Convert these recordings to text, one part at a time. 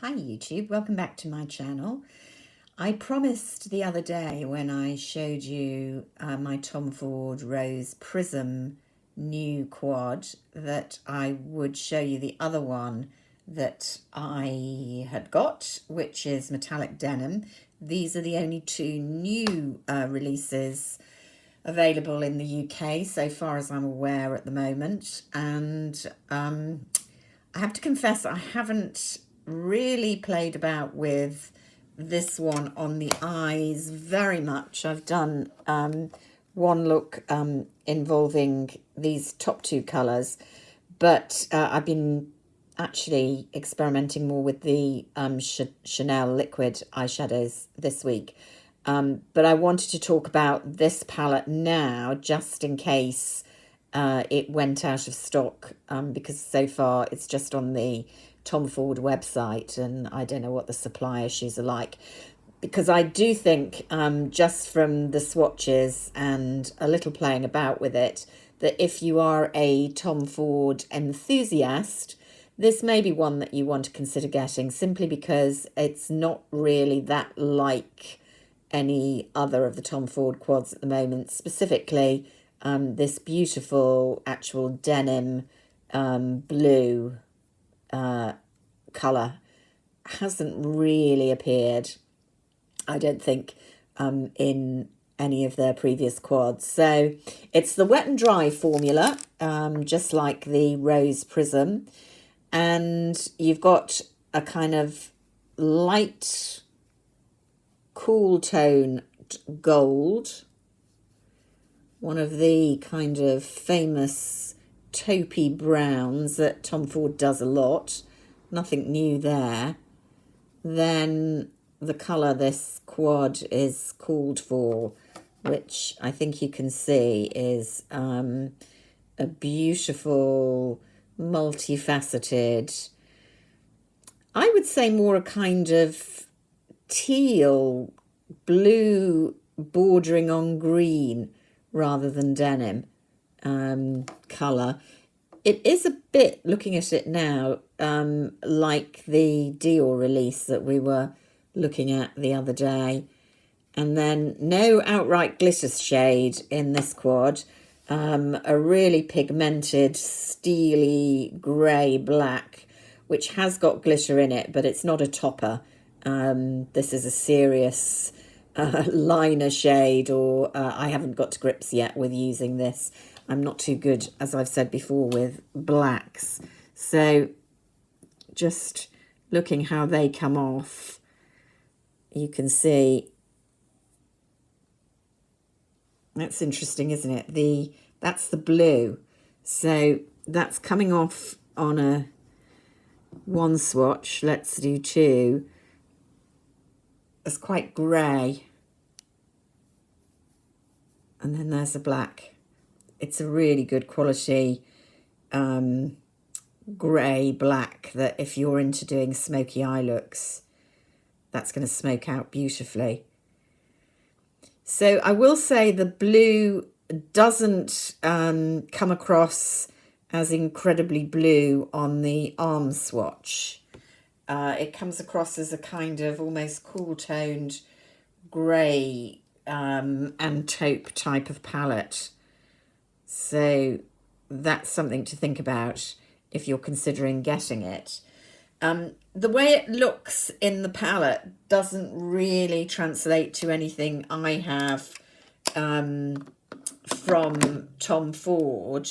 Hi YouTube, welcome back to my channel. I promised the other day when I showed you my Tom Ford Rose Prism new quad that I would show you the other one that I had got, which is Metallic Denim. These are the only two new releases available in the UK so far as I'm aware at the moment, and I have to confess I haven't really played about with this one on the eyes very much. I've done one look involving these top two colours, but I've been actually experimenting more with the Chanel liquid eyeshadows this week. But I wanted to talk about this palette now, just in case it went out of stock, because so far it's just on the Tom Ford website and I don't know what the supply issues are like. Because I do think, just from the swatches and a little playing about with it, that if you are a Tom Ford enthusiast, this may be one that you want to consider getting, simply because it's not really that like any other of the Tom Ford quads at the moment. Specifically, this beautiful actual denim blue colour hasn't really appeared, I don't think, in any of their previous quads. So it's the wet and dry formula, just like the Rose Prism. And you've got a kind of light, cool tone gold, one of the kind of famous taupey browns that Tom Ford does a lot. Nothing new there. Then the colour this quad is called for, which I think you can see is a beautiful, multifaceted, I would say more a kind of teal, blue bordering on green rather than denim colour. It is a bit, looking at it now, like the Dior release that we were looking at the other day. And then no outright glitter shade in this quad. A really pigmented, steely grey black, which has got glitter in it, but it's not a topper. This is a serious liner shade, or I haven't got to grips yet with using this. I'm not too good, as I've said before, with blacks. So just looking how they come off, you can see that's interesting, isn't it? That's the blue. So that's coming off on a one swatch. Let's do two. It's quite grey. And then there's the black. It's a really good quality grey black that if you're into doing smoky eye looks, that's going to smoke out beautifully. So I will say the blue doesn't come across as incredibly blue on the arm swatch. It comes across as a kind of almost cool-toned grey and taupe type of palette. So that's something to think about if you're considering getting it. The way it looks in the palette doesn't really translate to anything I have from Tom Ford,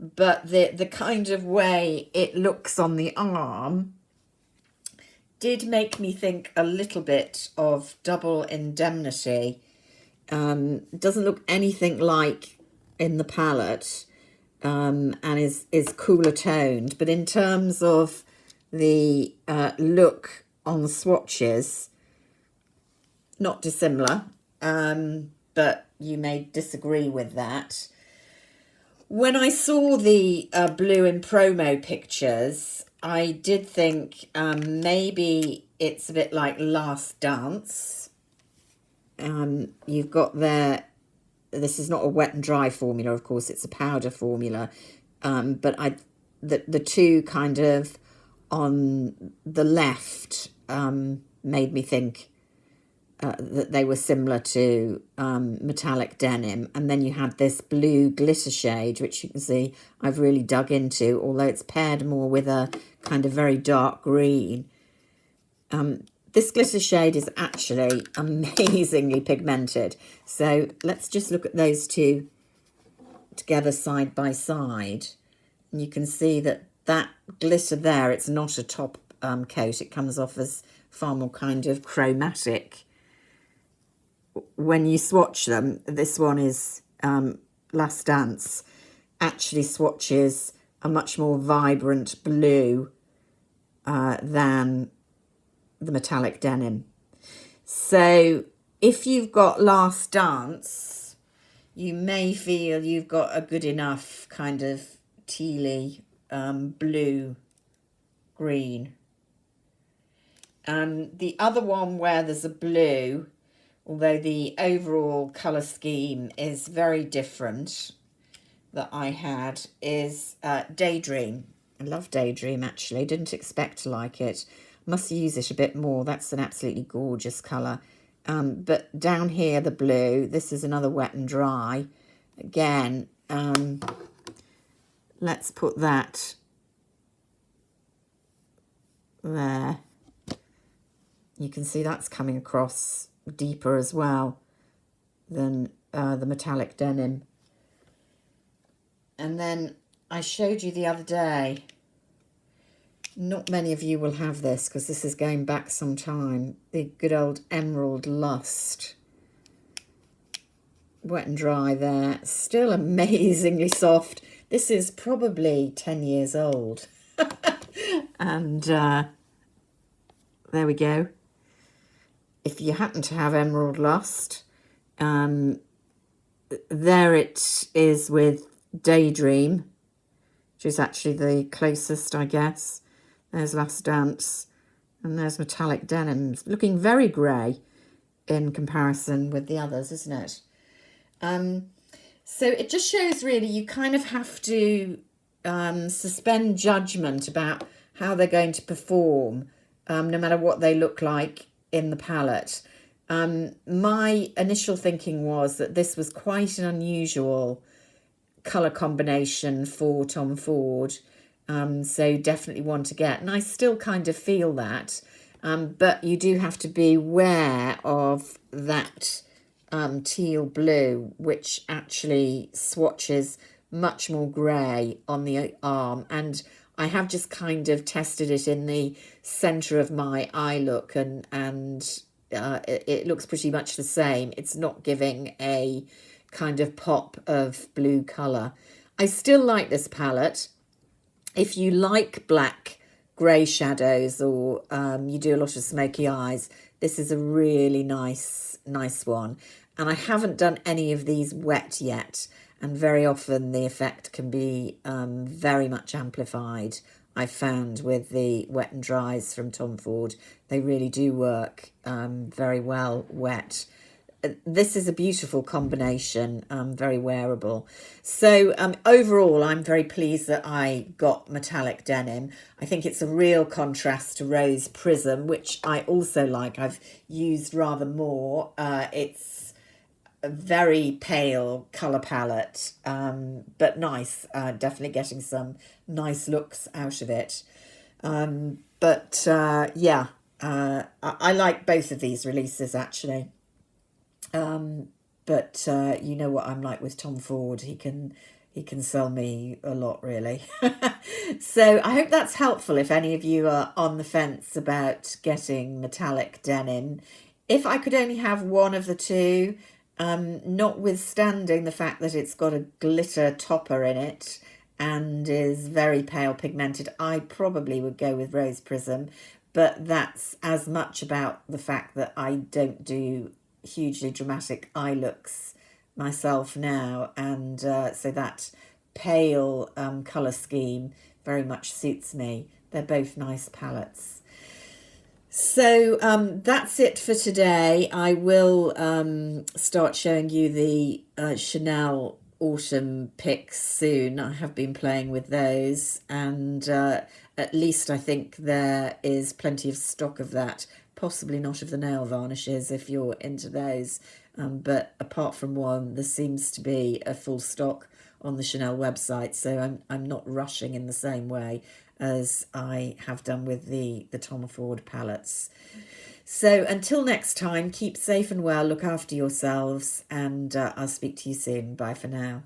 but the kind of way it looks on the arm did make me think a little bit of Double Indemnity. Doesn't look anything like in the palette, and is cooler toned, but in terms of the look on swatches, not dissimilar, but you may disagree with that. When I saw the blue in promo pictures, I did think maybe it's a bit like Last Dance. You've got there, this is not a wet and dry formula, of course, it's a powder formula, but the two kind of on the left made me think that they were similar to metallic denim. And then you had this blue glitter shade, which you can see I've really dug into, although it's paired more with a kind of very dark green. This glitter shade is actually amazingly pigmented. So let's just look at those two together side by side. And you can see that that glitter there, it's not a top coat. It comes off as far more kind of chromatic. When you swatch them, this one is Last Dance, actually swatches a much more vibrant blue than the metallic denim. So if you've got Last Dance, you may feel you've got a good enough kind of tealy blue green. The other one where there's a blue, although the overall colour scheme is very different, that I had is Daydream. I love Daydream, actually. Didn't expect to like it. Must use it a bit more. That's an absolutely gorgeous colour. But down here, the blue, this is another Wet and Dry. Again, let's put that there. You can see that's coming across deeper as well than the metallic denim. And then I showed you the other day, not many of you will have this because this is going back some time, the good old Emerald Lust. Wet and Dry there, still amazingly soft. This is probably 10 years old. And there we go. If you happen to have Emerald Lust, there it is with Daydream, which is actually the closest, I guess. There's Last Dance, and there's Metallic Denim, looking very grey in comparison with the others, isn't it? So it just shows really you kind of have to suspend judgment about how they're going to perform, no matter what they look like in the palette. My initial thinking was that this was quite an unusual colour combination for Tom Ford, so definitely one to get, and I still kind of feel that, but you do have to be aware of that teal blue, which actually swatches much more grey on the arm, and I have just kind of tested it in the centre of my eye look, and it looks pretty much the same. It's not giving a kind of pop of blue colour. I still like this palette. If you like black grey shadows, or you do a lot of smoky eyes, this is a really nice one. And I haven't done any of these wet yet, and very often the effect can be very much amplified, I found, with the Wet and Dries from Tom Ford. They really do work very well wet. This is a beautiful combination, very wearable. So overall, I'm very pleased that I got Metallic Denim. I think it's a real contrast to Rose Prism, which I also like. I've used rather more. It's a very pale colour palette, but nice. Definitely getting some nice looks out of it. Yeah, I like both of these releases, actually. You know what I'm like with Tom Ford. He can sell me a lot, really. So I hope that's helpful if any of you are on the fence about getting metallic denim. If I could only have one of the two, notwithstanding the fact that it's got a glitter topper in it and is very pale pigmented, I probably would go with Rose Prism. But that's as much about the fact that I don't do hugely dramatic eye looks myself now, and so that pale colour scheme very much suits me. They're both nice palettes. So that's it for today. I will start showing you the Chanel autumn picks soon. I have been playing with those, and at least I think there is plenty of stock of that, possibly not of the nail varnishes if you're into those. But apart from one, there seems to be a full stock on the Chanel website, so I'm not rushing in the same way as I have done with the Tom Ford palettes. So until next time, keep safe and well, look after yourselves, and I'll speak to you soon. Bye for now.